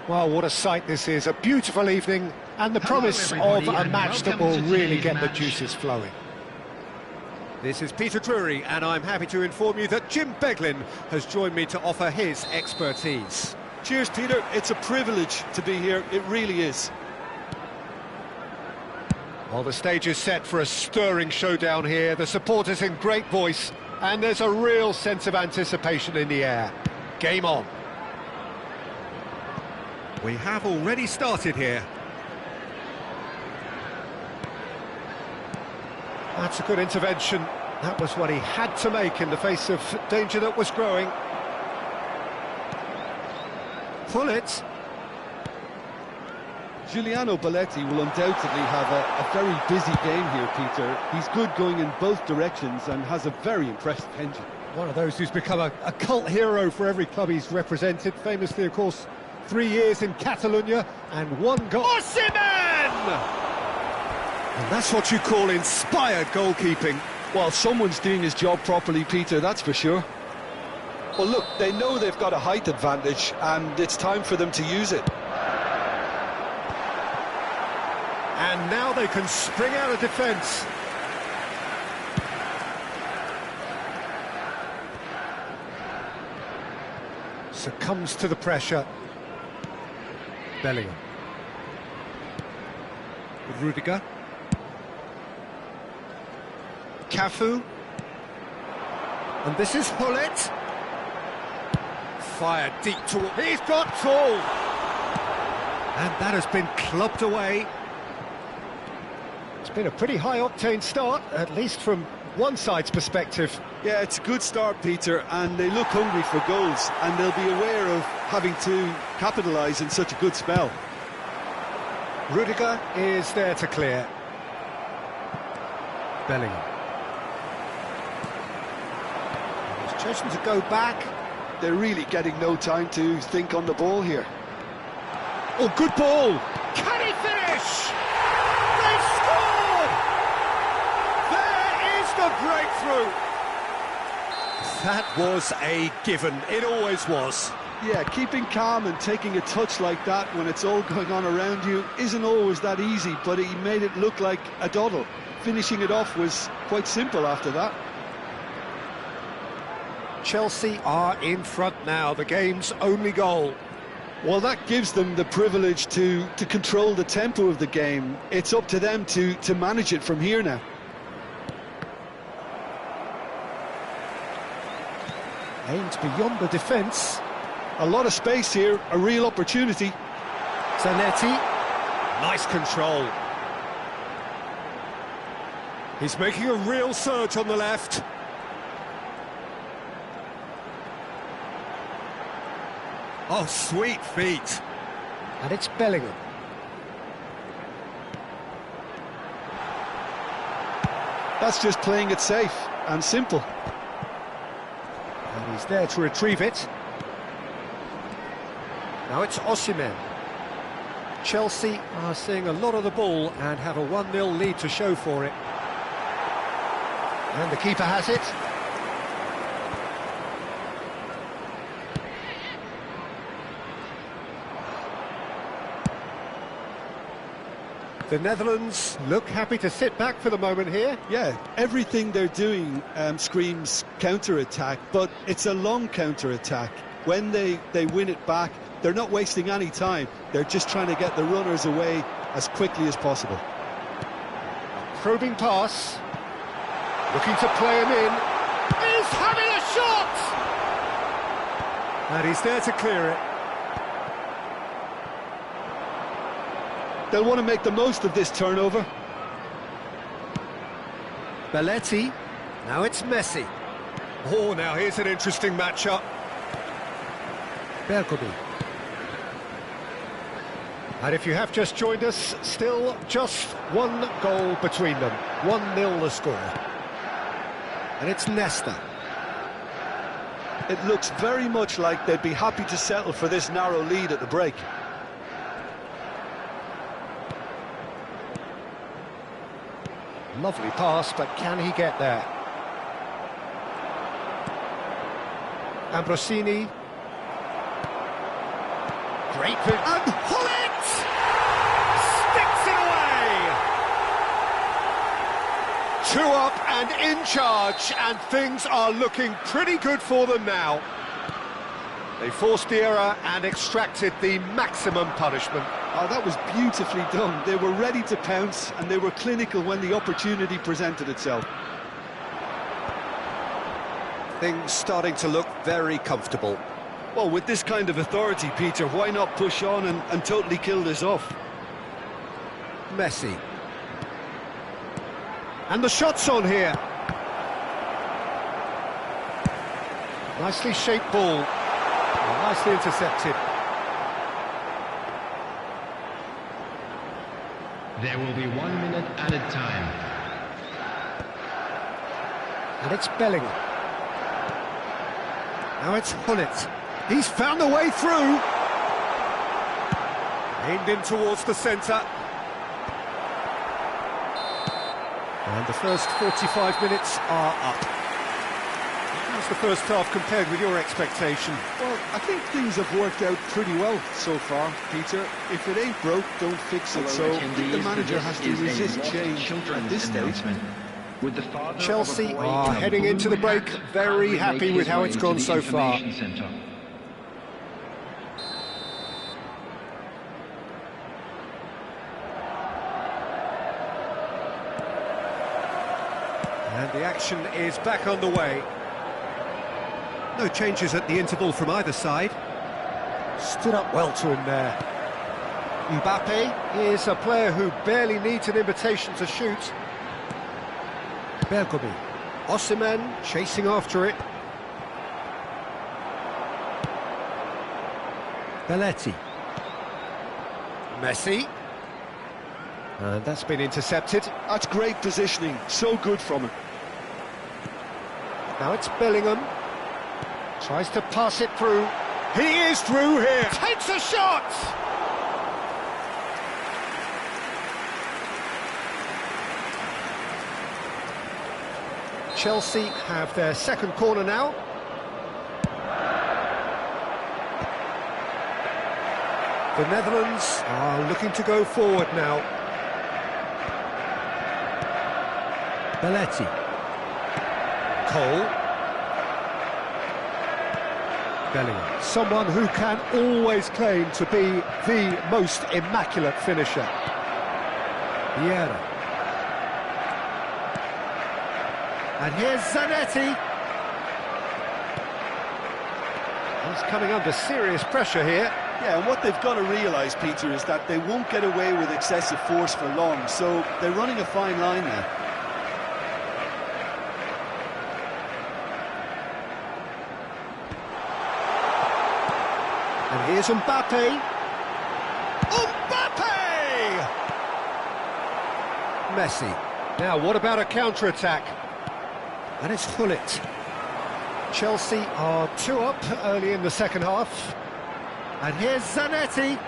Well, what a sight this is, a beautiful evening, and the promise of a match that will really get the juices flowing. This is Peter Drury, and I'm happy to inform you that Jim Beglin has joined me to offer his expertise. Cheers, Peter. It's a privilege to be here. It really is. Well, the stage is set for a stirring showdown here. The supporters in great voice, and there's a real sense of anticipation in the air. Game on. We have already started here. That's a good intervention. That was what he had to make in the face of danger that was growing. Pull it. Giuliano Belletti will undoubtedly have a very busy game here, Peter. He's good going in both directions and has a very impressive engine. One of those who's become a cult hero for every club he's represented. Famously, of course, 3 years in Catalonia and 1 goal. Osimhen! And that's what you call inspired goalkeeping. Well, someone's doing his job properly, Peter, that's for sure. Well, look, they know they've got a height advantage, and it's time for them to use it. And now they can spring out of defence. Succumbs to the pressure. Bellingham. Rudiger. Cafu. And this is Hullet. Fired deep toward... He's got tall. And that has been clubbed away. It's been a pretty high-octane start, at least from one side's perspective. Yeah, it's a good start, Peter, and they look hungry for goals, and they'll be aware of having to capitalise in such a good spell. Rudiger is there to clear. Bellingham. He's chosen to go back. They're really getting no time to think on the ball here. Oh, good ball! Can he finish? They've scored! There is the breakthrough! That was a given. It always was. Yeah, keeping calm and taking a touch like that when it's all going on around you isn't always that easy, but he made it look like a doddle. Finishing it off was quite simple after that. Chelsea are in front now, the game's only goal. Well, that gives them the privilege to control the tempo of the game. It's up to them to manage it from here now. Aimed beyond the defence. A lot of space here, a real opportunity. Zanetti. Nice control. He's making a real surge on the left. Oh, sweet feet. And it's Bellingham. That's just playing it safe and simple. And he's there to retrieve it. Now it's Osimhen. Chelsea are seeing a lot of the ball and have a 1-0 lead to show for it. And the keeper has it. The Netherlands look happy to sit back for the moment here. Yeah, everything they're doing screams counter-attack, but it's a long counter-attack. When they win it back, they're not wasting any time. They're just trying to get the runners away as quickly as possible. Probing pass. Looking to play him in. He's having a shot! And he's there to clear it. They'll want to make the most of this turnover. Belletti. Now it's Messi. Oh, now here's an interesting matchup. Bergomi. And if you have just joined us, still just 1 goal between them. 1-0 the score. And it's Nesta. It looks very much like they'd be happy to settle for this narrow lead at the break. Lovely pass, but can he get there? Ambrosini. Great vision. And Hullet sticks it away! 2 up and in charge, and things are looking pretty good for them now. They forced the error and extracted the maximum punishment. Oh, that was beautifully done. They were ready to pounce, and they were clinical when the opportunity presented itself. Things starting to look very comfortable. Well, with this kind of authority, Peter, why not push on and totally kill this off? Messi. And the shot's on here. Nicely shaped ball. Nicely intercepted. There will be 1 minute added time. And it's Bellingham. Now it's Hullet. He's found a way through. Aimed in towards the centre. And the first 45 minutes are up. How's the first half compared with your expectation? Well, I think things have worked out pretty well so far, Peter. If it ain't broke, don't fix it. So I think the manager has to resist change at this stage. Chelsea are heading into the break very happy with how it's gone so far. And the action is back underway. No changes at the interval from either side. Stood up well to him there. Mbappe is a player who barely needs an invitation to shoot. Bergomi. Osimhen chasing after it. Belletti. Messi. And that's been intercepted. That's great positioning, so good from him. Now it's Bellingham. Tries to pass it through. He is through here. Takes a shot! Chelsea have their second corner now. The Netherlands are looking to go forward now. Belletti. Cole. Bellingham. Someone who can always claim to be the most immaculate finisher. Vieira. And here's Zanetti. He's coming under serious pressure here. Yeah, and what they've got to realise, Peter, is that they won't get away with excessive force for long, so they're running a fine line now. And here's Mbappe. Mbappe! Messi. Now, what about a counter-attack? And it's Hullet. Chelsea are 2 up early in the second half. And here's Zanetti.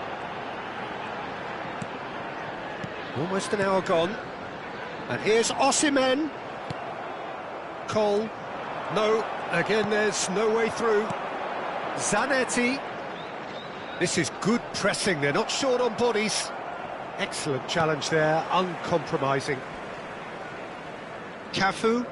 Almost an hour gone. And here's Osimhen. Cole. No, again there's no way through. Zanetti. This is good pressing, they're not short on bodies. Excellent challenge there, uncompromising. Cafu.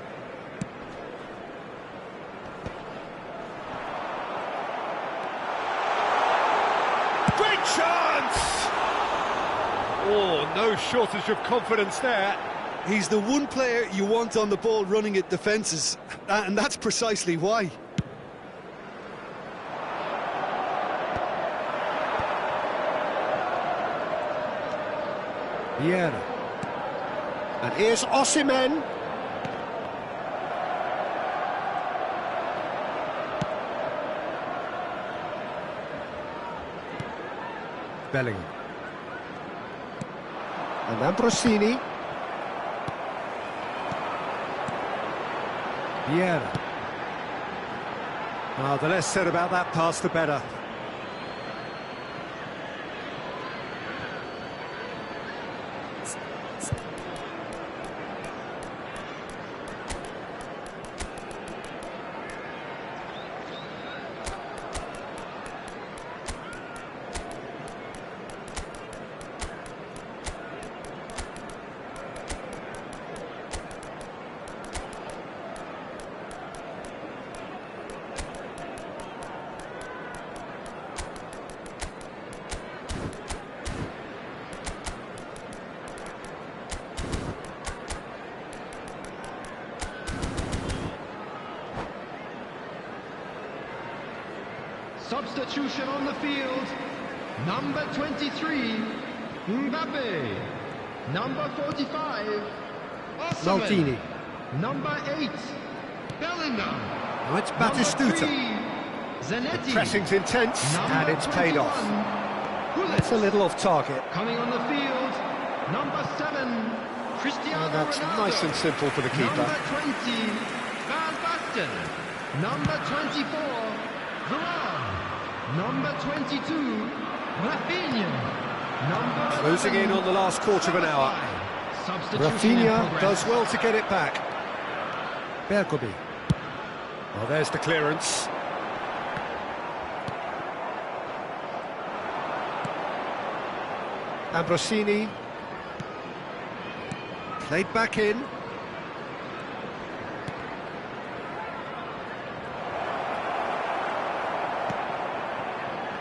Great chance! Oh, no shortage of confidence there. He's the one player you want on the ball running at defences, and that's precisely why. Vieira. And here's Osimhen. Bellingham. And Ambrosini. Vieira. Ah, the less said about that pass, the better. Substitution on the field. Number 23, Mbappe. Number 45, Osimhen. Maldini. Number 8, Bellingham. Now it's Batistuta. Zanetti. Pressing's intense, Number and it's paid off. 21, It's a little off target. Coming on the field, number 7, Cristiano And that's Ronaldo. nice and simple for the keeper. Number 20, Van Basten. Number 24, Varane. Number 22, Rafinha. Number Closing 11, in on the last quarter of an hour. Substitution in Rafinha progress. does well to get it back. Bergobi. Well, there's the clearance. Ambrosini. Played back in.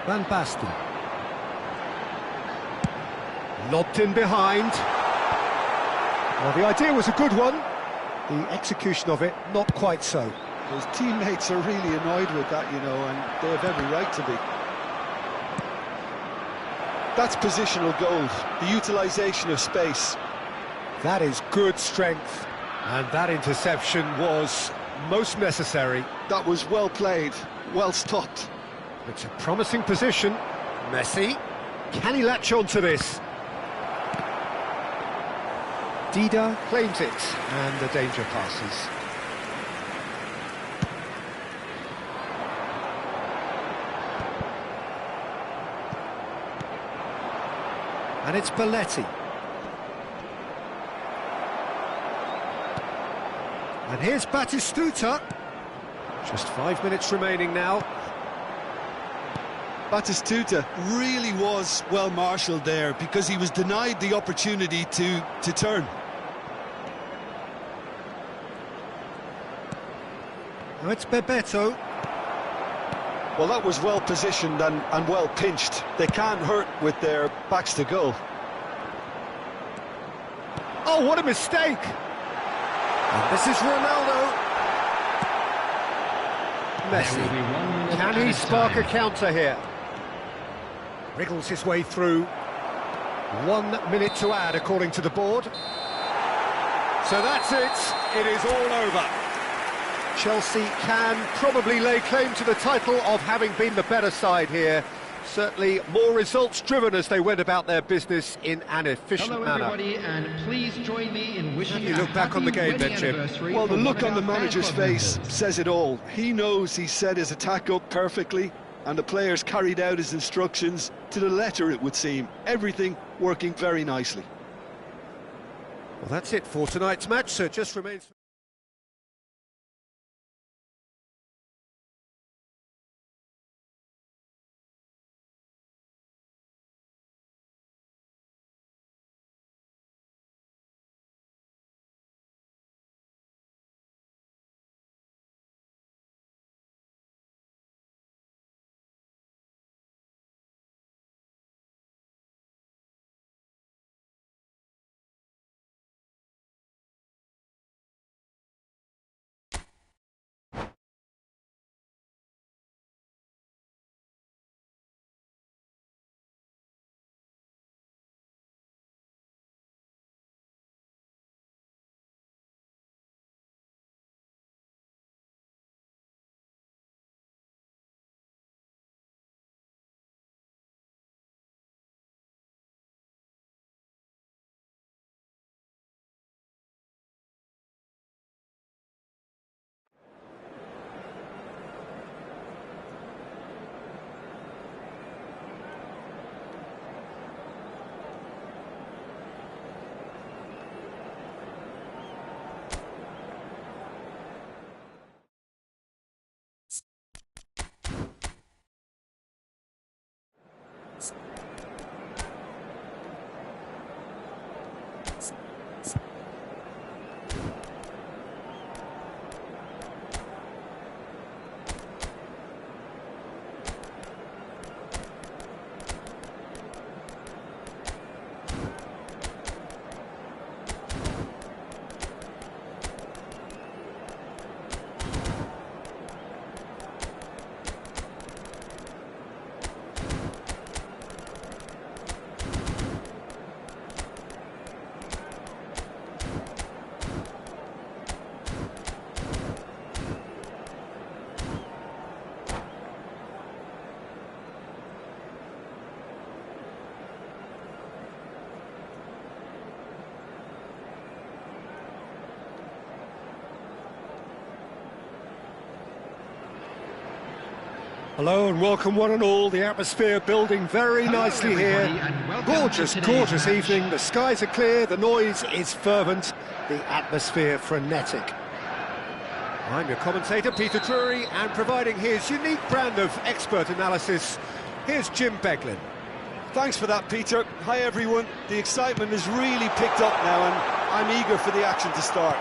Van Basten. Lobbed in behind. Well, the idea was a good one. The execution of it, not quite so. His teammates are really annoyed with that, you know, and they have every right to be. That's positional gold, the utilisation of space. That is good strength. And that interception was most necessary. That was well played, well stopped. It's a promising position. Messi. Can he latch on to this? Dida claims it, and the danger passes. And it's Belletti. And here's Batistuta. Just 5 minutes remaining now. Batistuta really was well marshalled there because he was denied the opportunity to turn. Now it's Bebeto. Well, that was well positioned and well pinched. They can't hurt with their backs to goal. Oh, what a mistake! And this is Ronaldo. There will be 1 Messi. minute Can he added spark a time. counter here? Wriggles his way through. 1 minute to add, according to the board. So that's it. It is all over. Chelsea can probably lay claim to the title of having been the better side here. Certainly more results-driven as they went about their business in an efficient Hello manner. everybody, and please join me in wishing How do you a look back on the happy game then, wedding Jim? anniversary Well, the for look one on the of our manager's fan club face members. says it all. He knows he set his attack up perfectly, and the players carried out his instructions to the letter, it would seem. Everything working very nicely. Well, that's it for tonight's match, so it just remains... Hello and welcome one and all. The atmosphere building very nicely here. Gorgeous, gorgeous evening. The skies are clear, the noise is fervent, the atmosphere frenetic. I'm your commentator, Peter Drury, and providing his unique brand of expert analysis, here's Jim Beglin. Thanks for that, Peter. Hi, everyone. The excitement has really picked up now, and I'm eager for the action to start.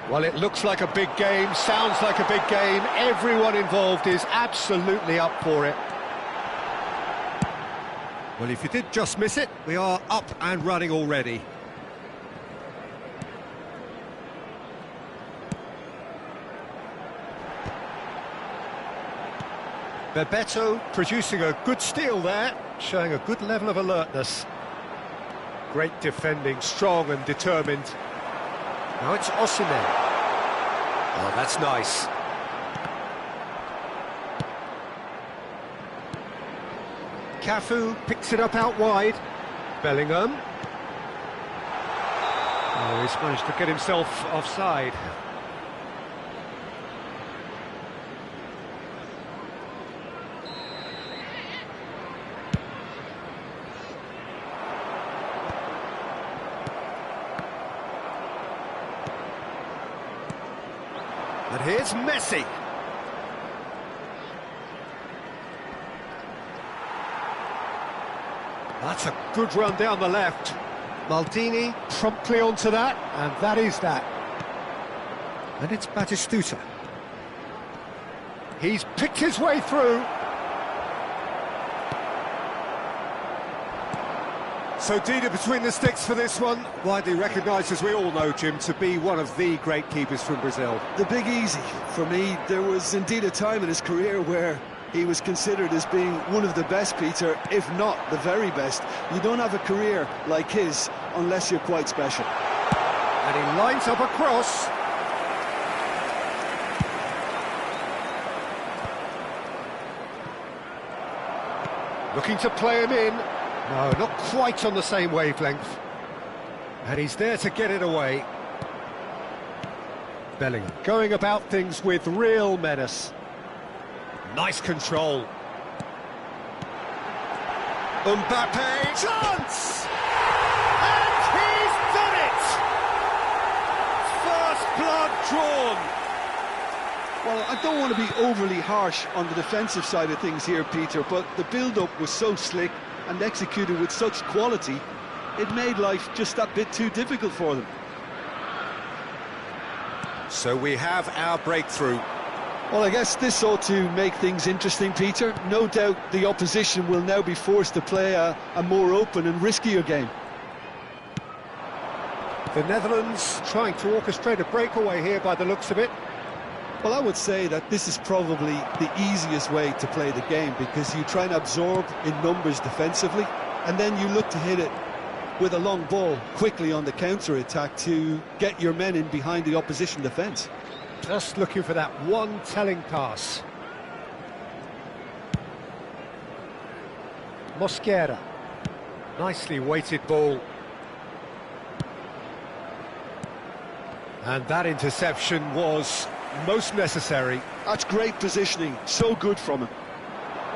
Well, it looks like a big game, sounds like a big game. Everyone involved is absolutely up for it. Well, if you did just miss it, we are up and running already. Bebeto producing a good steal there, showing a good level of alertness. Great defending, strong and determined. Now it's Osimhen. Oh, that's nice. Cafu picks it up out wide. Bellingham. Oh, he's managed to get himself offside. And here's Messi. That's a good run down the left. Maldini promptly onto that, and that is that. And it's Batistuta. He's picked his way through. So Dida between the sticks for this one, widely recognised, as we all know, Jim, to be one of the great keepers from Brazil. The big easy for me. There was indeed a time in his career where he was considered as being one of the best, Peter, if not the very best. You don't have a career like his unless you're quite special. And he lines up a cross. Looking to play him in. No, not quite on the same wavelength. And he's there to get it away. Bellingham going about things with real menace. Nice control. Mbappe, chance! And he's done it! First blood drawn. Well, I don't want to be overly harsh on the defensive side of things here, Peter, but the build-up was so slick and executed with such quality, it made life just that bit too difficult for them. So we have our breakthrough. Well, I guess this ought to make things interesting, Peter. No doubt the opposition will now be forced to play a more open and riskier game. The Netherlands trying to orchestrate a breakaway here by the looks of it. Well, I would say that this is probably the easiest way to play the game, because you try and absorb in numbers defensively, and then you look to hit it with a long ball quickly on the counter-attack to get your men in behind the opposition defence. Just looking for that one telling pass. Mosquera. Nicely weighted ball. And that interception was most necessary. That's great positioning, so good from him.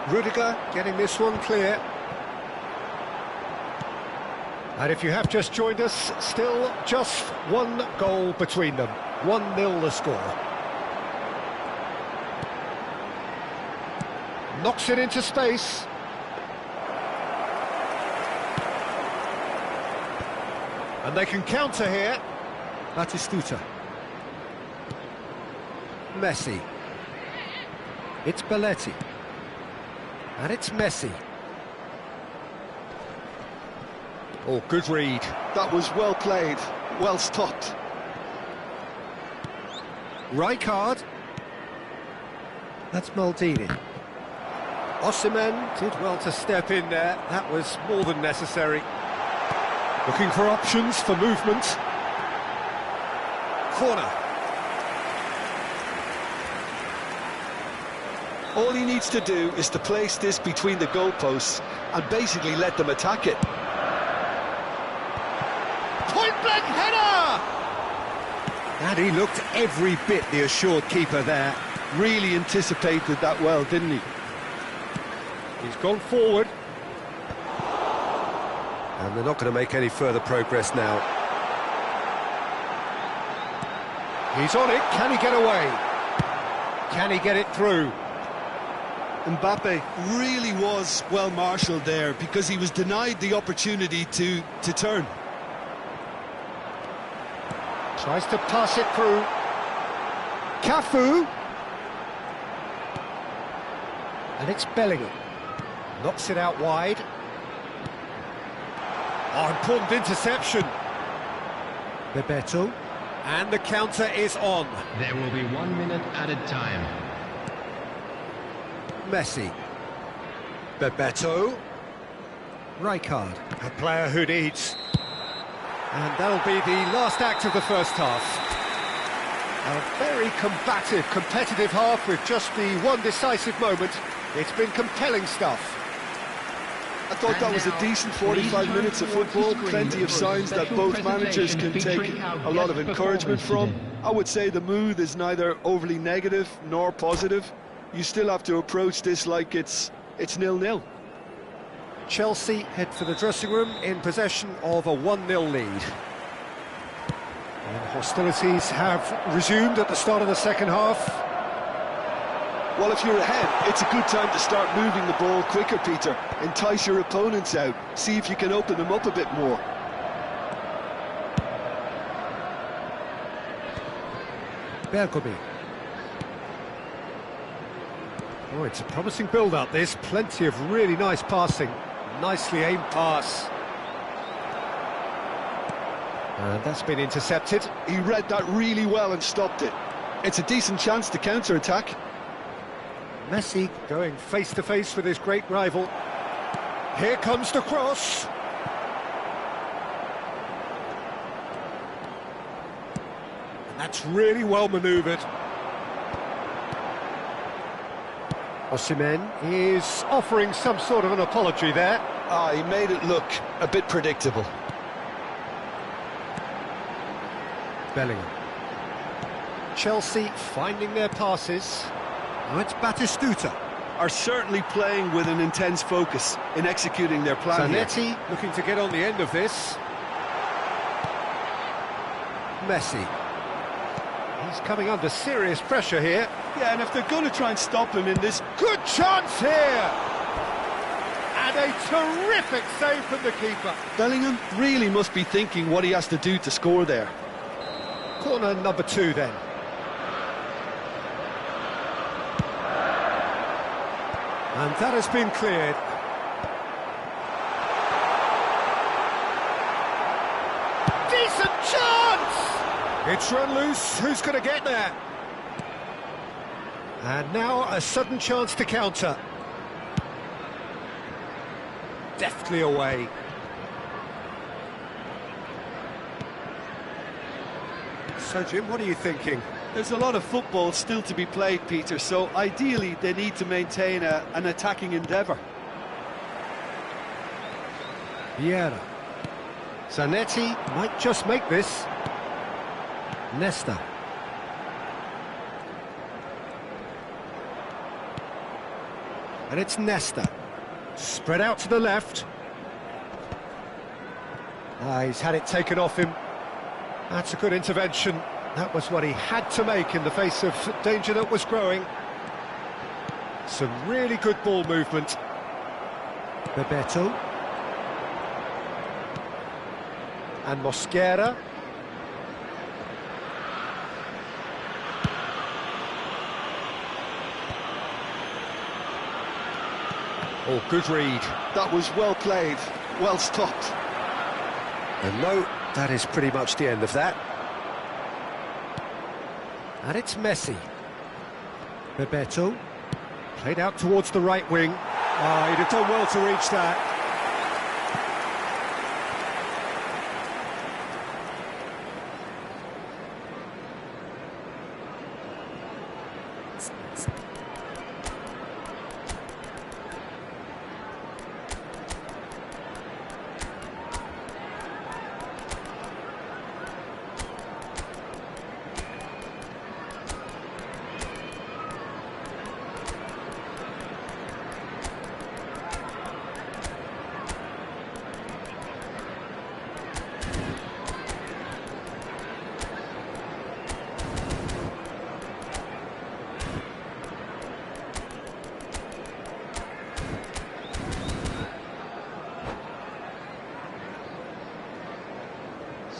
Rudiger getting this one clear. And if you have just joined us, still just one goal between them. 1-0 the score. Knocks it into space. And they can counter here. Batistuta. Messi. It's Belletti. And it's Messi. Oh, good read. That was well played, well stopped. Rijkaard. That's Maldini. Osimhen did well to step in there. That was more than necessary. Looking for options for movement. Corner. All he needs to do is to place this between the goalposts and basically let them attack it. Point-blank header! And he looked every bit the assured keeper there. Really anticipated that well, didn't he? He's gone forward. And they're not going to make any further progress now. He's on it. Can he get away? Can he get it through? Mbappe really was well marshalled there because he was denied the opportunity to turn. Tries to pass it through. Cafu. And it's Bellingham. Knocks it out wide. Oh, important interception. Bebeto. And the counter is on. There will be 1 minute added time. Messi. Bebeto. Rijkaard. A player who needs. And that'll be the last act of the first half. A very combative, competitive half with just the one decisive moment. It's been compelling stuff. I thought that was a decent 45 minutes of football, plenty of signs that both managers can take a lot of encouragement from. I would say the mood is neither overly negative nor positive. You still have to approach this like it's 0-0. Chelsea head for the dressing room in possession of a 1-0 lead. And hostilities have resumed at the start of the second half. Well, if you're ahead, it's a good time to start moving the ball quicker, Peter. Entice your opponents out. See if you can open them up a bit more. Bergomi. Oh, it's a promising build-up, this. Plenty of really nice passing. Nicely aimed pass. And that's been intercepted. He read that really well and stopped it. It's a decent chance to counter-attack. Messi going face-to-face with his great rival. Here comes the cross. And that's really well manoeuvred. Osimhen is offering some sort of an apology there. He made it look a bit predictable. Bellingham. Chelsea finding their passes. Now it's Batistuta. Are certainly playing with an intense focus in executing their plan here. Zanetti looking to get on the end of this. Messi. He's coming under serious pressure here. Yeah, and if they're going to try and stop him in this... Good chance here! And a terrific save from the keeper. Bellingham really must be thinking what he has to do to score there. Corner number 2 then. And that has been cleared. Decent chance! It's run loose. Who's going to get there? And now a sudden chance to counter. Deftly away. So, Jim, what are you thinking? There's a lot of football still to be played, Peter, so ideally they need to maintain an attacking endeavour. Vieira. Zanetti might just make this. Nesta. And it's Nesta. Spread out to the left. He's had it taken off him. That's a good intervention. That was what he had to make in the face of danger that was growing. Some really good ball movement. Bebeto. And Mosquera. Oh, good read. That was well played, well stopped. And no, that is pretty much the end of that. And it's Messi. Bebeto. Played out towards the right wing. He'd have done well to reach that.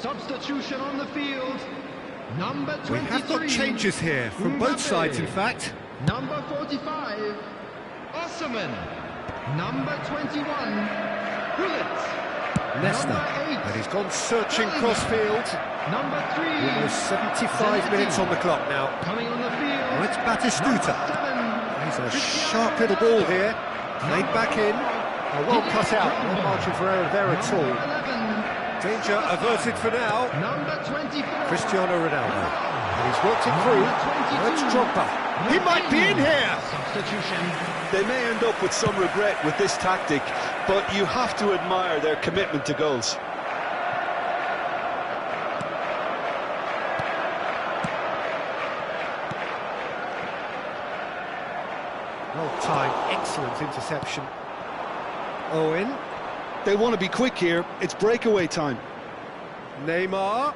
Substitution on the field. Number 23. We have got changes here from both Mbappe. sides, in fact. Number 45, Osimhen. Number 21, Gullit. Nesta, Number 8, and he's gone searching crossfield. Number 3, Almost 75 minutes on the clock now. coming on the field. Oh, it's Batistuta. He's a sharp little ball here. Played back in. Oh, well cut out. No margin for error there at all. 11, Danger averted for now. number 24, Cristiano Ronaldo. And he's worked it through. Now it's Drogba. He might be in here. substitution. They may end up with some regret with this tactic, but you have to admire their commitment to goals. Well timed, excellent interception. Owen, They want to be quick here. It's breakaway time. Neymar.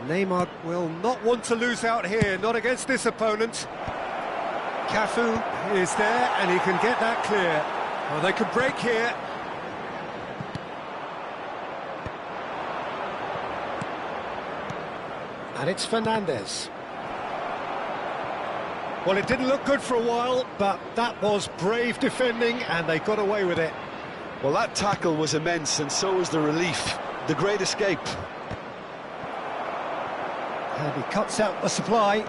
Neymar will not want to lose out here, not against this opponent. Cafu is there, and he can get that clear. Well, they could break here. And it's Fernandes. Well, it didn't look good for a while, but that was brave defending, and they got away with it. Well, that tackle was immense, and so was the relief. The great escape. And he cuts out the supply.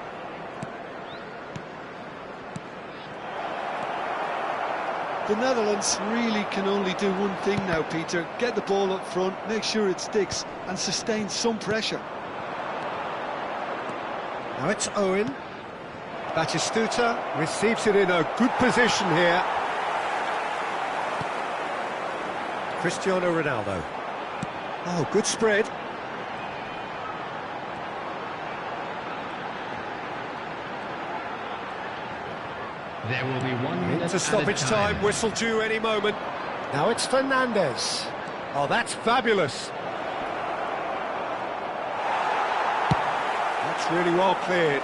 The Netherlands really can only do one thing now, Peter. Get the ball up front, make sure it sticks, and sustain some pressure. Now it's Owen. Batistuta receives it in a good position here. Cristiano Ronaldo. Oh, good spread. There will be 1 minute Into stoppage time, whistle due any moment. Now it's Fernandes. Oh, that's fabulous. That's really well cleared.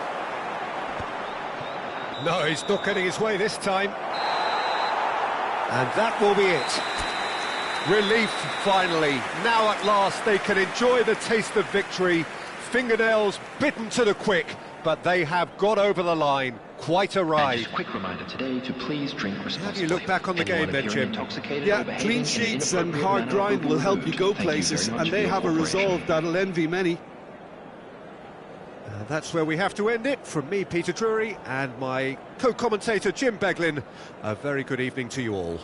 No, he's not getting his way this time. And that will be it. Relief, finally. Now at last they can enjoy the taste of victory. Fingernails bitten to the quick, but they have got over the line. Quite a And ride. just a quick reminder today to please drink responsibly. How do you look back on the Anyone game then, appearing Jim? intoxicated Yeah, or behaving clean in an sheets and inappropriate hard manner grind will will be help you removed. go Thank you very places, much and for they your have a cooperation. resolve that'll envy many. That's where we have to end it. From me, Peter Drury, and my co-commentator, Jim Beglin. A very good evening to you all.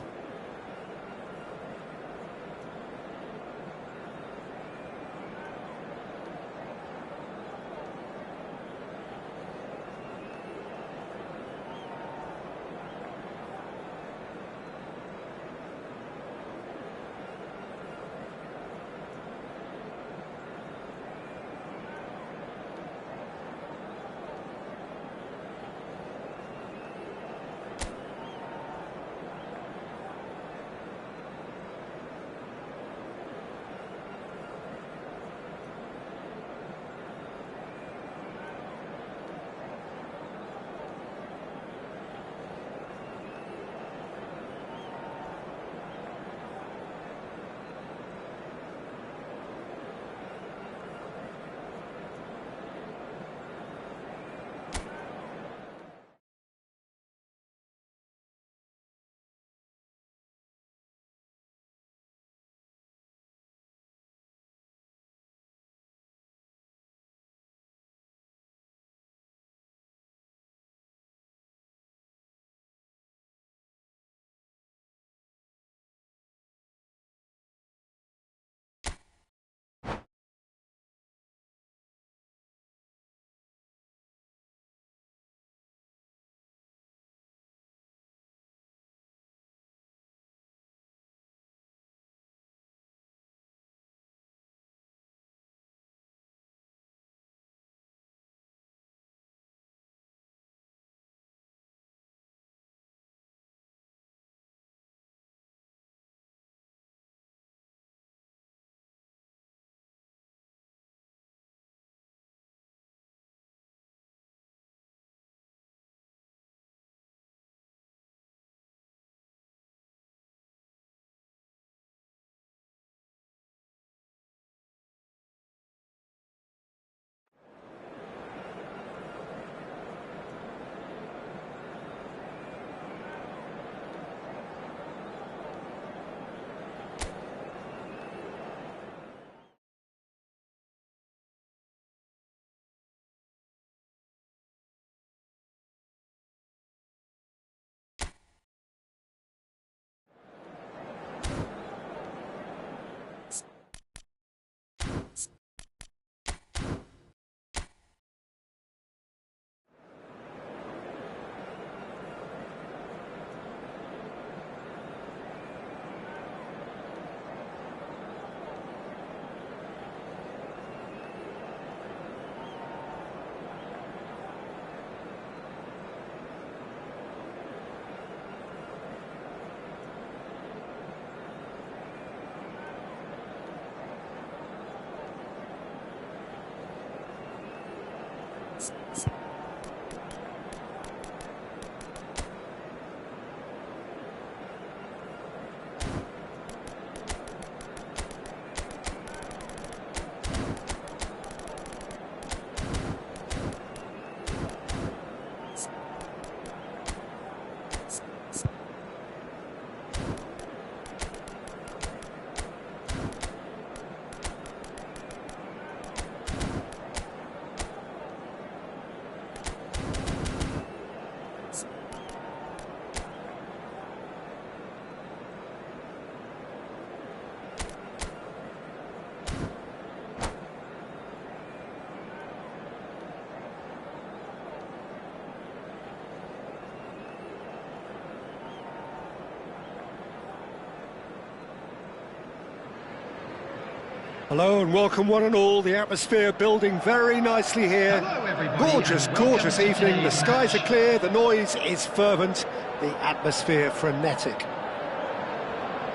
Hello and welcome one and all. The atmosphere building very nicely here. Hello, everybody, Gorgeous, and welcome gorgeous to evening. The today's skies are match. clear, the noise is fervent, the atmosphere frenetic.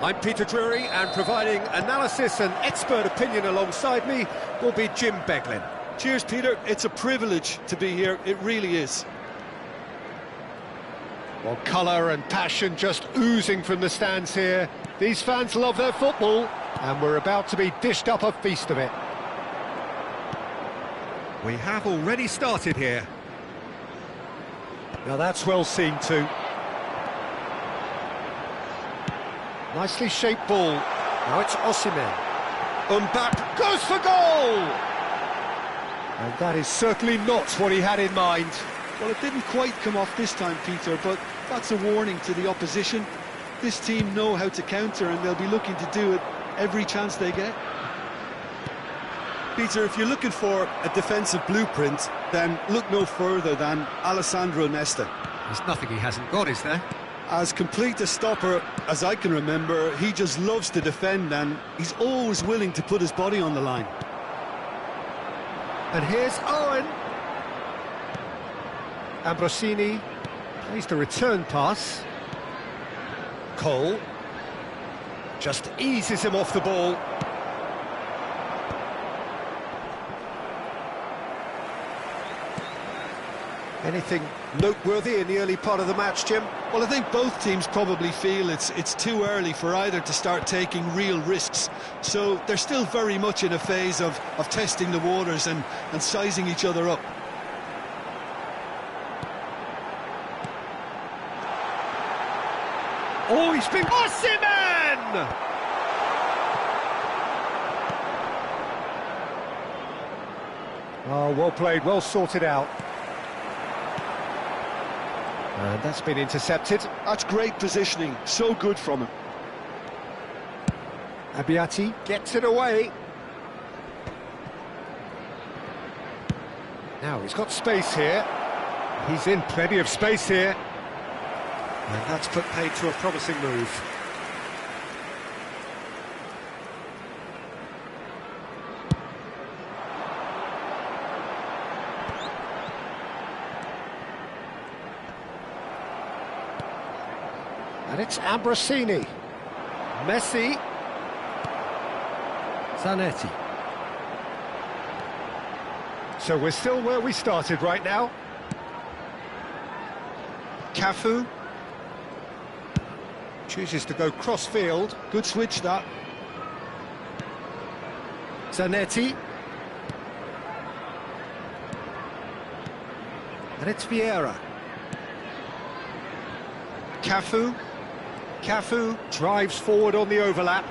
I'm Peter Drury, and providing analysis and expert opinion alongside me will be Jim Beglin. Cheers, Peter. It's a privilege to be here. It really is. Well, colour and passion just oozing from the stands here. These fans love their football, and we're about to be dished up a feast of it. We have already started here. Now that's well seen too. Nicely shaped ball. Now it's Osimhen. Mbappe goes for goal! And that is certainly not what he had in mind. Well, it didn't quite come off this time, Peter, but that's a warning to the opposition. This team know how to counter, and they'll be looking to do it every chance they get. Peter, if you're looking for a defensive blueprint, then look no further than Alessandro Nesta. There's nothing he hasn't got, is there? As complete a stopper as I can remember, he just loves to defend, and he's always willing to put his body on the line. And here's Owen. Ambrosini plays the return pass. Cole just eases him off the ball. Anything noteworthy in the early part of the match, Jim? Well, I think both teams probably feel it's too early for either to start taking real risks. So they're still very much in a phase of testing the waters and sizing each other up. Oh, he's been... Osimhen! Oh, well played, well sorted out. And that's been intercepted. That's great positioning, so good from him. Abiati gets it away. Now he's got space here. He's in plenty of space here. And that's put paid to a promising move. And it's Ambrosini. Messi. Zanetti. So we're still where we started right now. Cafu chooses to go cross-field. Good switch, that. Zanetti. And it's Vieira. Cafu. Cafu drives forward on the overlap.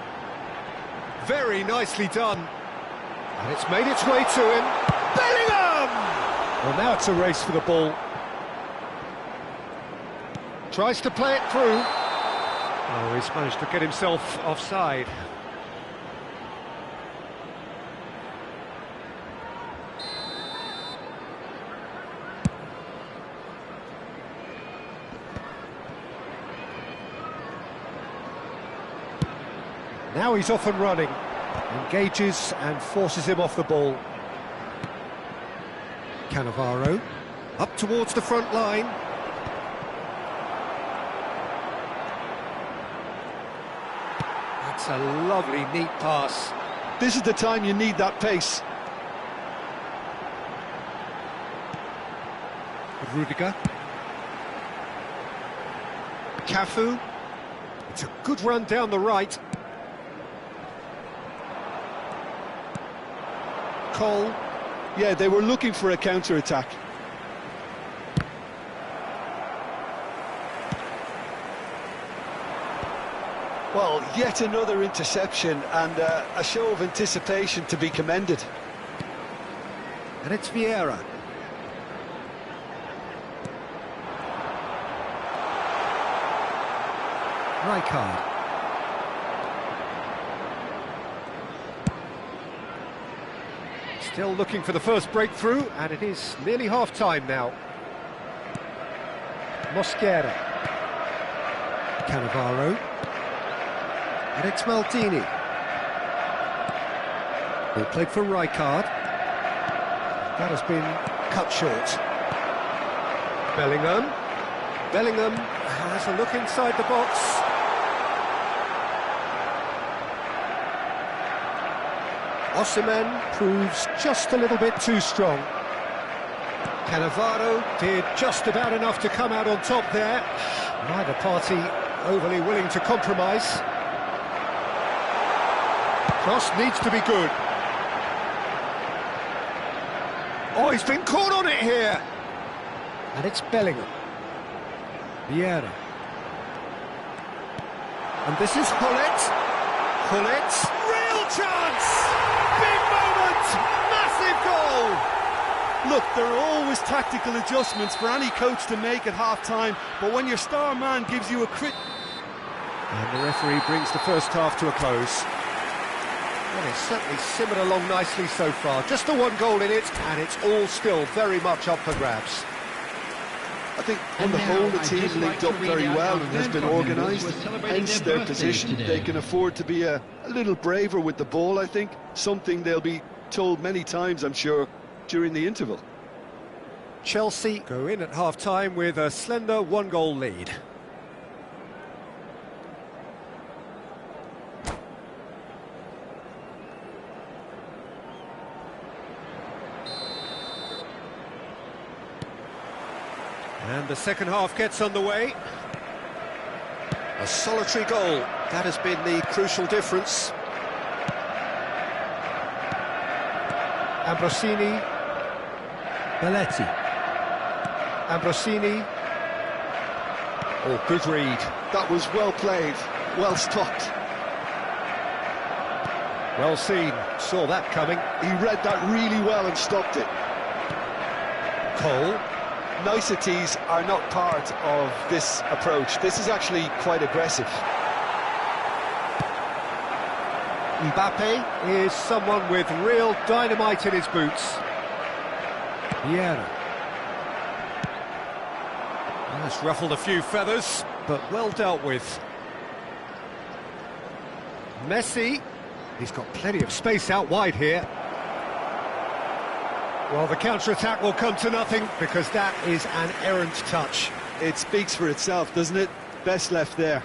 Very nicely done. And it's made its way to him. Bellingham! Well, now it's a race for the ball. Tries to play it through. Oh, he's managed to get himself offside. Now he's off and running. Engages and forces him off the ball. Cannavaro up towards the front line. That's a lovely, neat pass. This is the time you need that pace. Rudiger. Cafu. It's a good run down the right. Cole. Yeah, they were looking for a counter-attack. Well, yet another interception and a show of anticipation to be commended. And it's Vieira. Rijkaard. Still looking for the first breakthrough, and it is nearly half-time now. Mosquera. Cannavaro. And it's Maldini. It played for Rijkaard. That has been cut short. Bellingham. Bellingham has a look inside the box. Osimhen proves just a little bit too strong. Cannavaro did just about enough to come out on top there. Neither party overly willing to compromise. Cross needs to be good. Oh, he's been caught on it here. And it's Bellingham. Vieira. And this is Hullet. Hullet. Real chance! Big moment! Massive goal! Look, there are always tactical adjustments for any coach to make at half-time, but when your star man gives you a crit... And the referee brings the first half to a close. Well, it's certainly simmered along nicely so far. Just the one goal in it, and it's all still very much up for grabs. I think on the whole the team linked up very well and has been organised, hence their position. They can afford to be a little braver with the ball, I think, something they'll be told many times, I'm sure, during the interval. Chelsea go in at half-time with a slender one-goal lead. And the second half gets underway. A solitary goal, that has been the crucial difference. Ambrosini. Belletti. Ambrosini. Oh, good read. That was well played, well stopped. Well seen, saw that coming. He read that really well and stopped it. Cole. Niceties are not part of this approach. This is actually quite aggressive. Mbappe is someone with real dynamite in his boots. Vieira. Has ruffled a few feathers, but well dealt with. Messi. He's got plenty of space out wide here. Well, the counter-attack will come to nothing because that is an errant touch. It speaks for itself, doesn't it? Best left there.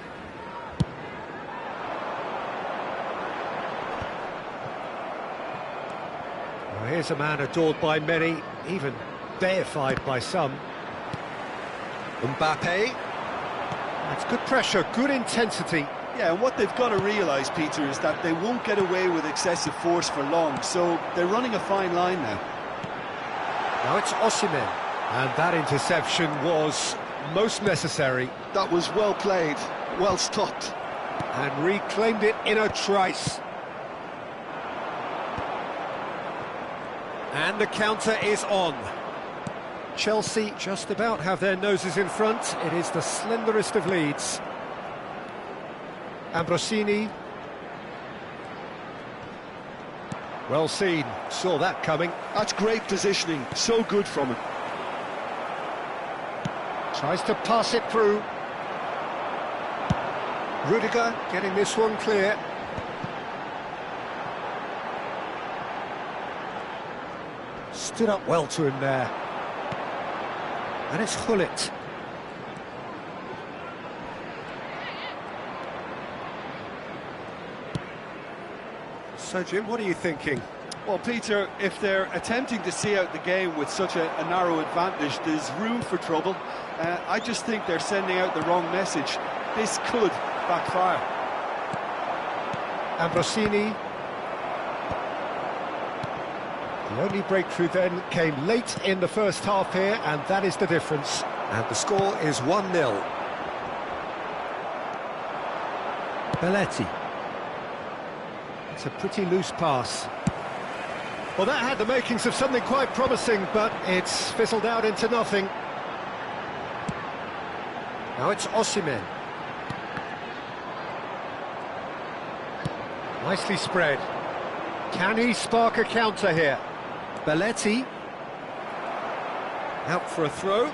Well, here's a man adored by many, even deified by some. Mbappe. That's good pressure, good intensity. Yeah, and what they've got to realise, Peter, is that they won't get away with excessive force for long, so they're running a fine line now. Now it's Osimhen, and that interception was most necessary. That was well played, well stopped. And reclaimed it in a trice. And the counter is on. Chelsea just about have their noses in front. It is the slenderest of leads. Ambrosini. Well seen, saw that coming. That's great positioning, so good from him. Tries to pass it through. Rudiger getting this one clear. Stood up well to him there. And it's Hullet. So, Jim, what are you thinking? Well, Peter, if they're attempting to see out the game with such a narrow advantage, there's room for trouble. I just think they're sending out the wrong message. This could backfire. Ambrosini. The only breakthrough then came late in the first half here, and that is the difference. And the score is 1-0. Belletti. It's a pretty loose pass. Well, that had the makings of something quite promising, but it's fizzled out into nothing. Now it's Osimhen. Nicely spread. Can he spark a counter here? Belletti. Out for a throw.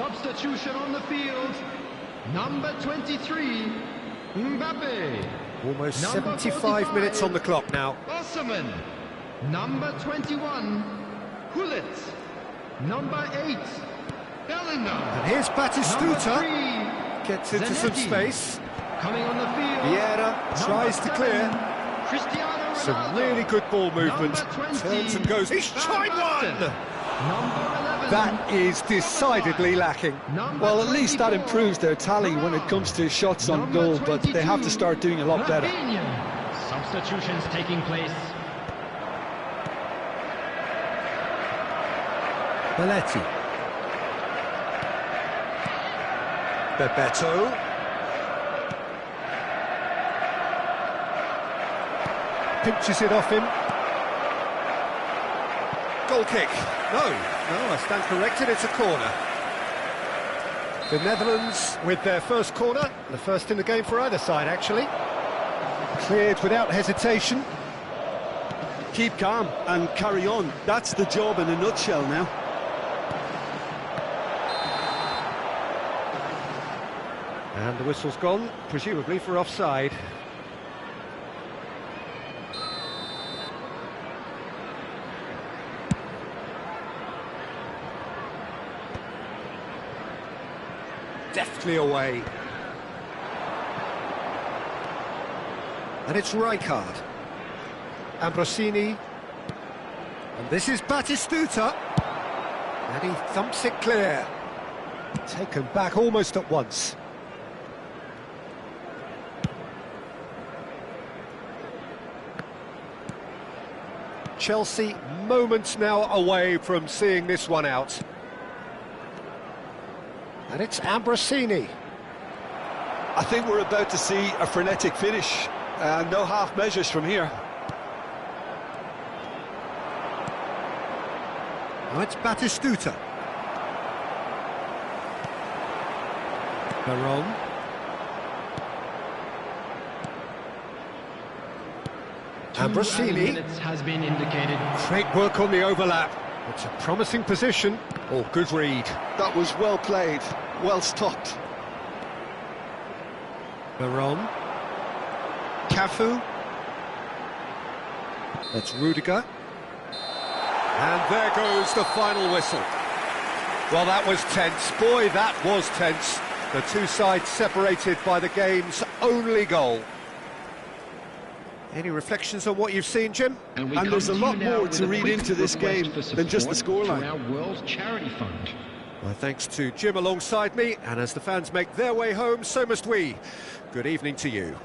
Substitution on the field. Number 23, Mbappe. Almost Number 75 45, minutes on the clock now. Osman. Number 21, Hullet. Number 8, Bellingham. And here's Number Batistuta. 3, Gets into some Zanetti. space. Coming on the field. Vieira tries to Number clear. 7, Cristiano Some Ronaldo. really good ball movement. Number 20, Turns and goes. He's tried Van one! Basten. Number 11, That is decidedly lacking. Number Well, at least that 24, improves their tally when it comes to shots on Number goal, but they have to 22, start doing a lot better. Rafinha. Substitutions taking place. Belletti. Bebeto. Pinches it off him. Goal kick. No, I stand corrected, it's a corner. The Netherlands with their first corner, the first in the game for either side actually. Cleared without hesitation. Keep calm and carry on. That's the job in a nutshell now. And the whistle's gone, presumably for offside. Deftly away. And it's Rijkaard. Ambrosini. And this is Batistuta. And he thumps it clear. Taken back almost at once. Chelsea moments now away from seeing this one out. And it's Ambrosini. I think we're about to see a frenetic finish. No half measures from here. Now it's Batistuta. Baron. Ambrosini. Minutes has been indicated. Great work on the overlap. It's a promising position. Oh, good read. That was well played, well stopped. Baron. Cafu. That's Rudiger. And there goes the final whistle. Well, that was tense. Boy, that was tense. The two sides separated by the game's only goal. Any reflections on what you've seen, Jim? And there's a lot more to read into this game than just the scoreline. Our World Charity Fund. My thanks to Jim alongside me, and as the fans make their way home, so must we. Good evening to you.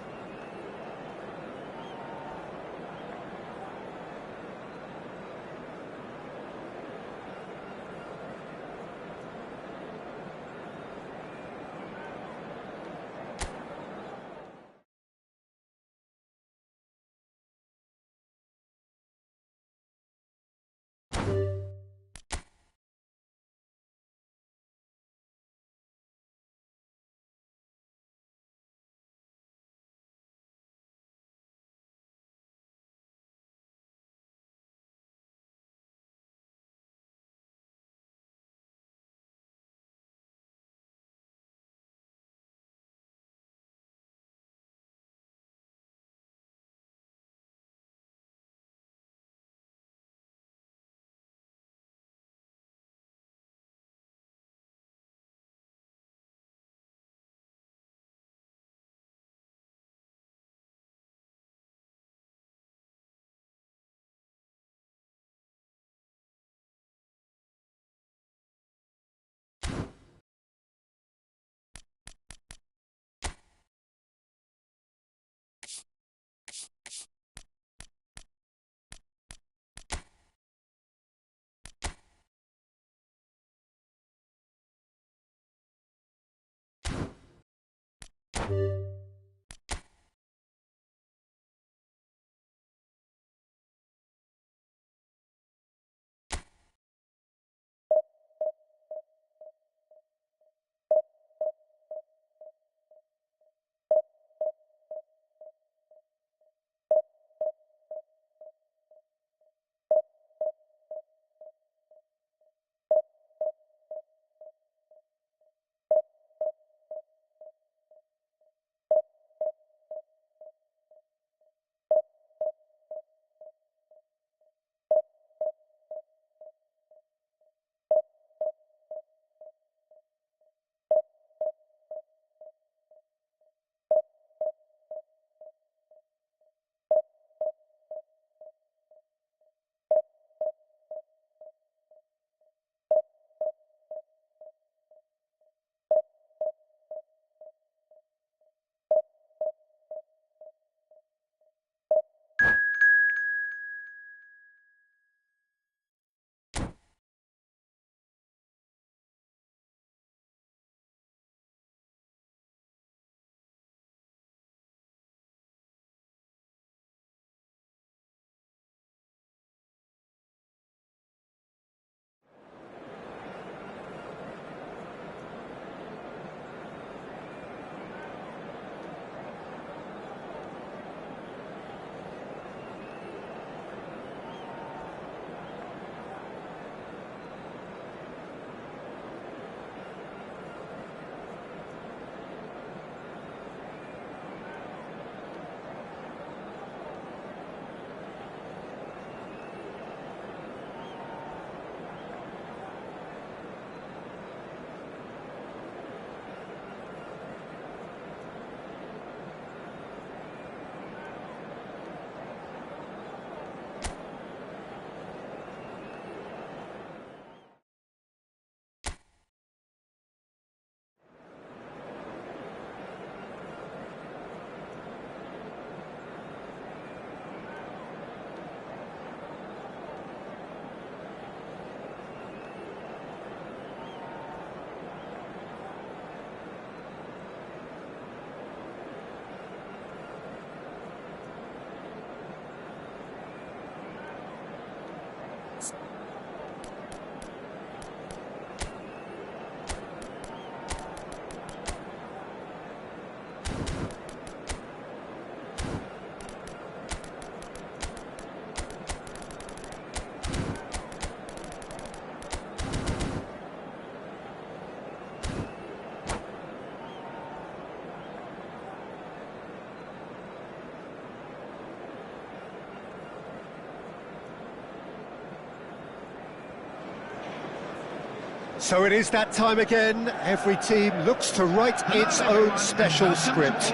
So it is that time again. Every team looks to write its own special script.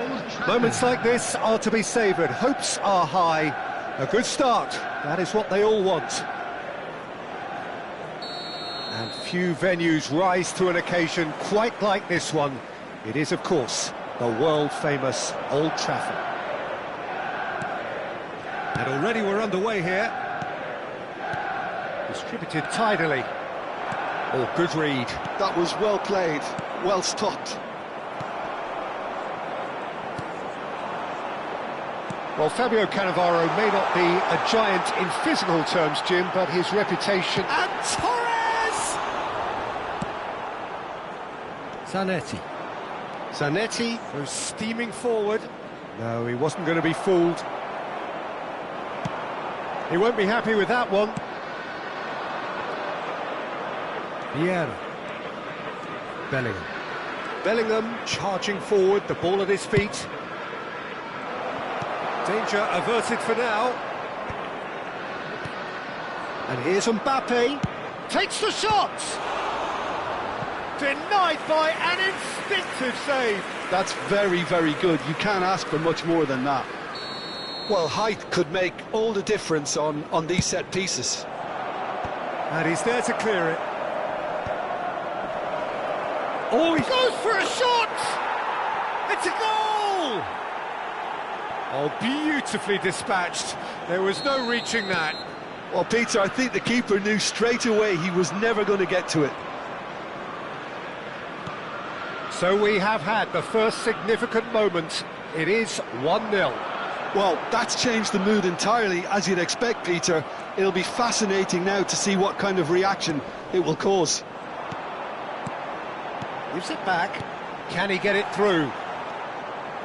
Moments like this are to be savoured. Hopes are high. A good start. That is what they all want. And few venues rise to an occasion quite like this one. It is, of course, the world-famous Old Trafford. And already we're underway here. Distributed tidily. Oh, good read. That was well played, well stopped. Well, Fabio Cannavaro may not be a giant in physical terms, Jim, but his reputation... And Torres! Zanetti. Zanetti goes steaming forward. No, he wasn't going to be fooled. He won't be happy with that one. Vieira. Bellingham. Bellingham charging forward, the ball at his feet. Danger averted for now. And here's Mbappe. Takes the shot! Denied by an instinctive save. That's very, very good. You can't ask for much more than that. Well, height could make all the difference on these set pieces. And he's there to clear it. Oh, he goes for a shot! It's a goal! Oh, beautifully dispatched. There was no reaching that. Well, Peter, I think the keeper knew straight away he was never going to get to it. So we have had the first significant moment. It is 1-0. Well, that's changed the mood entirely, as you'd expect, Peter. It'll be fascinating now to see what kind of reaction it will cause. Gives it back. Can he get it through?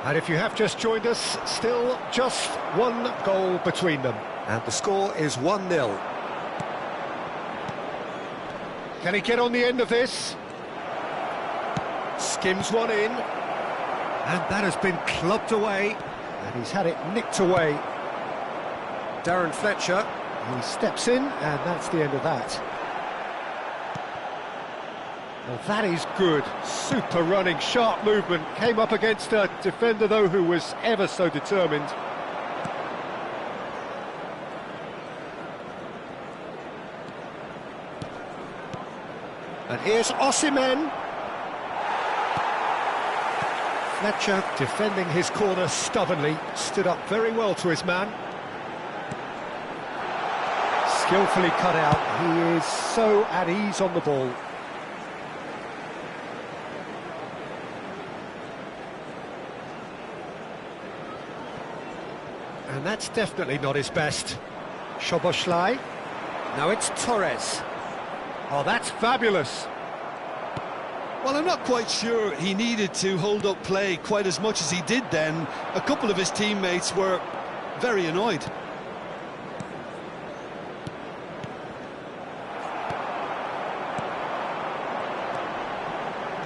And if you have just joined us, still just one goal between them. And the score is 1-0. Can he get on the end of this? Skims one in. And that has been clubbed away. And he's had it nicked away. Darren Fletcher, he steps in, and that's the end of that. Well, that is good. Super running, sharp movement. Came up against a defender, though, who was ever so determined. And here's Osimhen. Fletcher defending his corner stubbornly. Stood up very well to his man. Skillfully cut out. He is so at ease on the ball. And that's definitely not his best. Szoboszlai. Now it's Torres. Oh, that's fabulous. Well, I'm not quite sure he needed to hold up play quite as much as he did then. A couple of his teammates were very annoyed.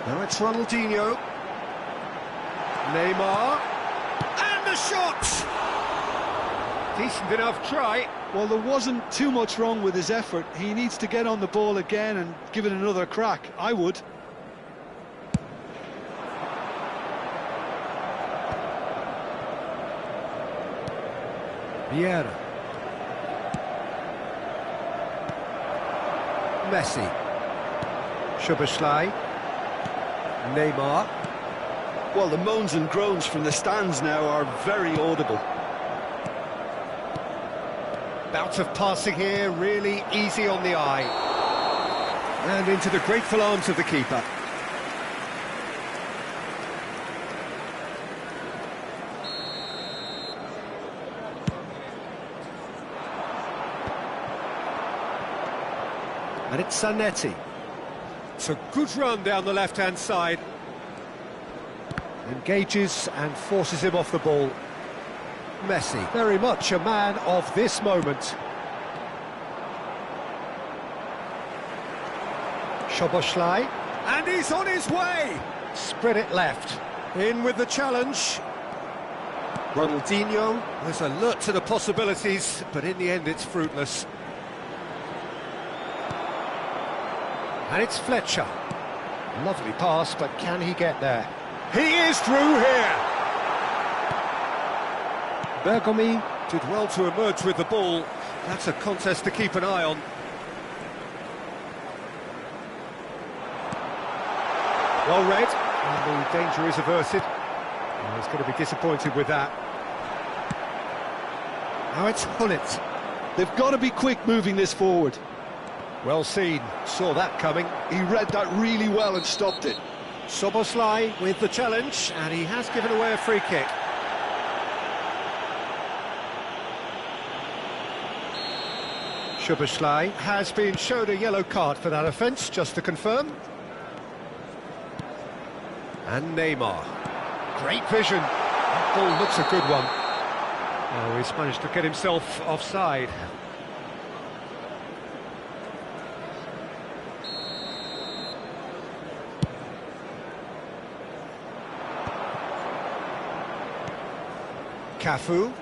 Now it's Ronaldinho. Neymar. And the shot! Decent enough try. Well, there wasn't too much wrong with his effort. He needs to get on the ball again and give it another crack. I would. Vieira. Messi. Szoboszlai. Neymar. Well, the moans and groans from the stands now are very audible. Bout of passing here, really easy on the eye. And into the grateful arms of the keeper. And it's Zanetti. It's a good run down the left-hand side. Engages and forces him off the ball. Messi, very much a man of this moment. Szoboszlai, and he's on his way! Spread it left. In with the challenge. Ronaldinho was alert to the possibilities, but in the end it's fruitless. And it's Fletcher. Lovely pass, but can he get there? He is through here! Bergomi did well to emerge with the ball. That's a contest to keep an eye on. Well read, and the danger is averted. Oh, he's going to be disappointed with that. Now it's Hullet. They've got to be quick moving this forward. Well seen, saw that coming. He read that really well and stopped it. Soboslai with the challenge, and he has given away a free kick. Soboslai has been shown a yellow card for that offence, just to confirm. And Neymar. Great vision. That ball looks a good one. Oh, he's managed to get himself offside. Cafu.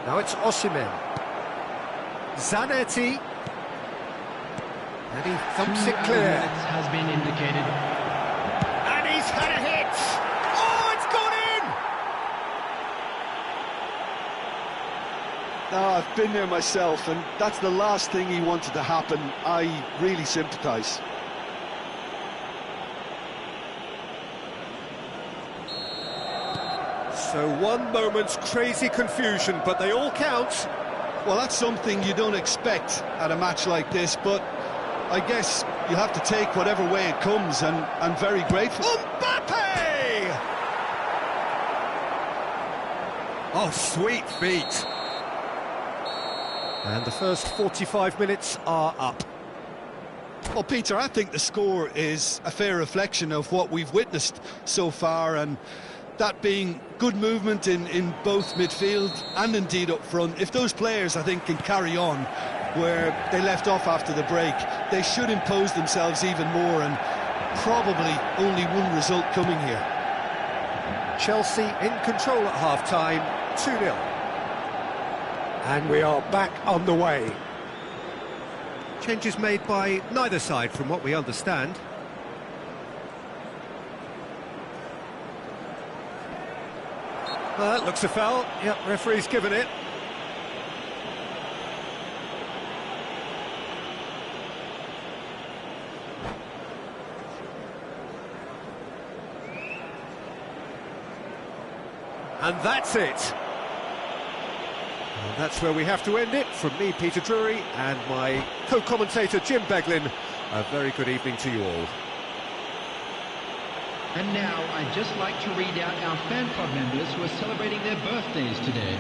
Now it's Osimhen. Zanetti. And he thumps it clear. Has been indicated. And he's had a hit! Oh, it's gone in! No, I've been there myself, and that's the last thing he wanted to happen. I really sympathise. So one moment's crazy confusion, but they all count. Well, that's something you don't expect at a match like this, but I guess you have to take whatever way it comes, and I'm very grateful. Mbappe! Oh, sweet feet. And the first 45 minutes are up. Well, Peter, I think the score is a fair reflection of what we've witnessed so far, and that being good movement in both midfield and indeed up front. If those players, I think, can carry on where they left off after the break, they should impose themselves even more, and probably only one result coming here. Chelsea in control at half-time, 2-0. And we are back on the way. Changes made by neither side from what we understand. Well, that looks a foul. Yep, referee's given it. And that's it. And that's where we have to end it. From me, Peter Drury, and my co-commentator, Jim Beglin, a very good evening to you all. And now, I'd just like to read out our fan club members who are celebrating their birthdays today.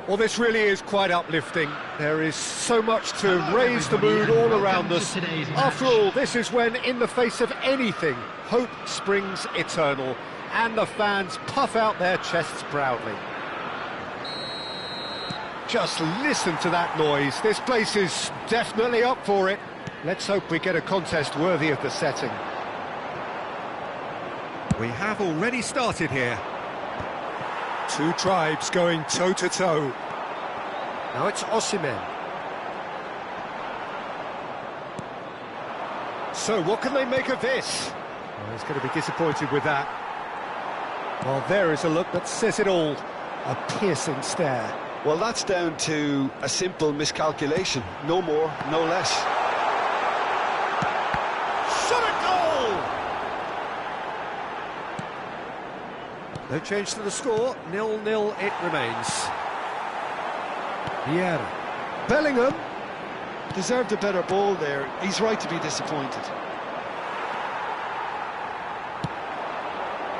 Well, this really is quite uplifting. There is so much to raise the mood all around us. After all, this is when, in the face of anything, hope springs eternal, and the fans puff out their chests proudly. Just listen to that noise. This place is definitely up for it. Let's hope we get a contest worthy of the setting. We have already started here. Two tribes going toe-to-toe. Now it's Osimhen. So what can they make of this? Well, he's going to be disappointed with that. Well, there is a look that says it all. A piercing stare. Well, that's down to a simple miscalculation. No more, no less. Shot at goal! No change to the score, 0-0 it remains. Vieira. Bellingham. Deserved a better ball there. He's right to be disappointed.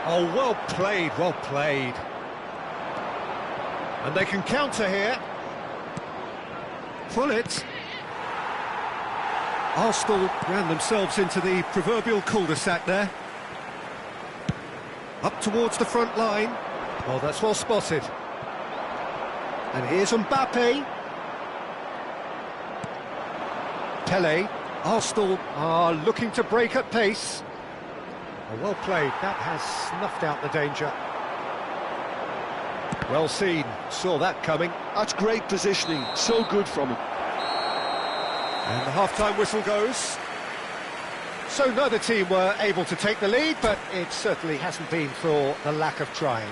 Oh, well played, well played. And they can counter here. Pull it. Arsenal ran themselves into the proverbial cul-de-sac there. Up towards the front line. Oh, that's well spotted. And here's Mbappe. Pele. Arsenal are looking to break at pace. Oh, well played. That has snuffed out the danger. Well seen. Saw that coming. That's great positioning. So good from him. And the half-time whistle goes. So neither team were able to take the lead, but it certainly hasn't been for the lack of trying.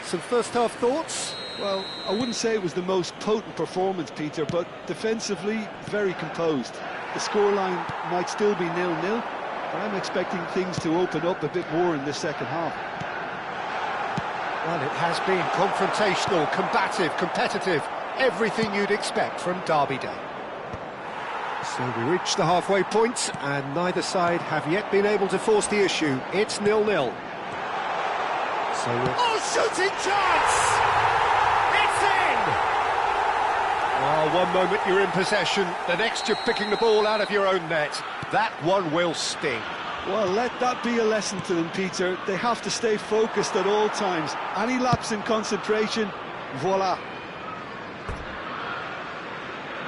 Some first-half thoughts? Well, I wouldn't say it was the most potent performance, Peter, but defensively, very composed. The scoreline might still be 0-0, but I'm expecting things to open up a bit more in the second half. Well, it has been confrontational, combative, competitive, everything you'd expect from Derby Day. So we reach the halfway point, and neither side have yet been able to force the issue. It's 0-0. So oh, shooting chance! It's in! Oh, one moment you're in possession, the next you're picking the ball out of your own net. That one will sting. Well, let that be a lesson to them, Peter. They have to stay focused at all times. Any lapse in concentration, voila.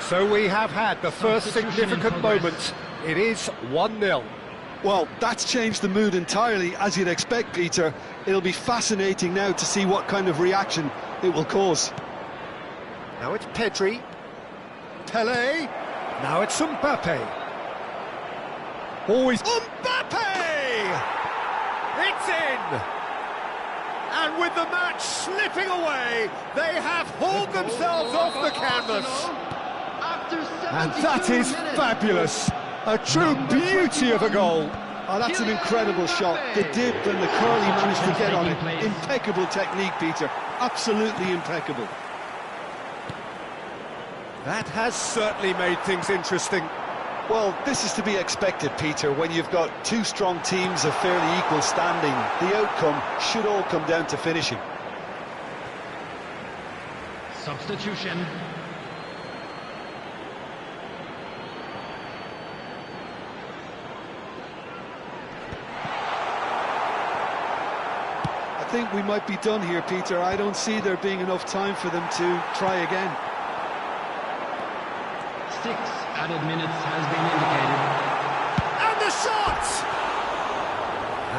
So we have had the first significant moment. It is 1-0. Well, that's changed the mood entirely, as you'd expect, Peter. It'll be fascinating now to see what kind of reaction it will cause. Now it's Pedri. Pele. Now it's Mbappe. Always Mbappe! It's in! And with the match slipping away, they have hauled themselves off the canvas. And that is fabulous. A true beauty of a goal. Oh, that's an incredible shot. The dip and the curl he managed to get on it. Impeccable technique, Peter. Absolutely impeccable. That has certainly made things interesting. Well, this is to be expected, Peter, when you've got two strong teams of fairly equal standing. The outcome should all come down to finishing. Substitution. I think we might be done here, Peter. I don't see there being enough time for them to try again. 6 added minutes has been indicated. And the shot!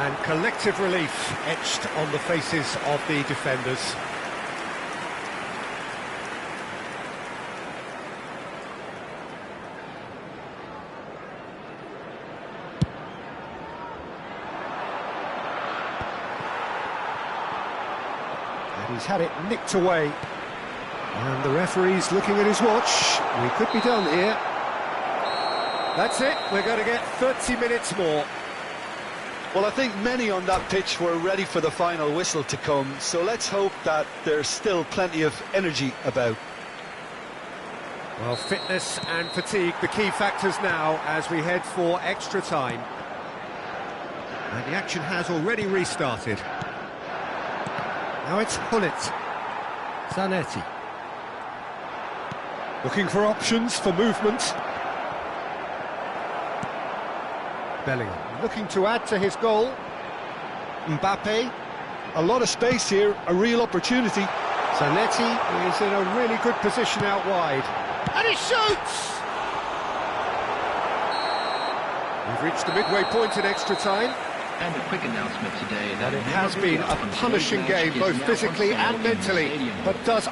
And collective relief etched on the faces of the defenders. And he's had it nicked away. And the referee's looking at his watch. We could be done here. That's it, we're going to get 30 minutes more. Well, I think many on that pitch were ready for the final whistle to come, so let's hope that there's still plenty of energy about. Well, fitness and fatigue, the key factors now as we head for extra time. And the action has already restarted. Now it's Hullet. Zanetti. Looking for options for movement. Bellingham looking to add to his goal. Mbappe. A lot of space here, a real opportunity. Zanetti is in a really good position out wide. And he shoots! We've reached the midway point in extra time. And a quick announcement today that And it has been a punishing game, both physically and mentally, but does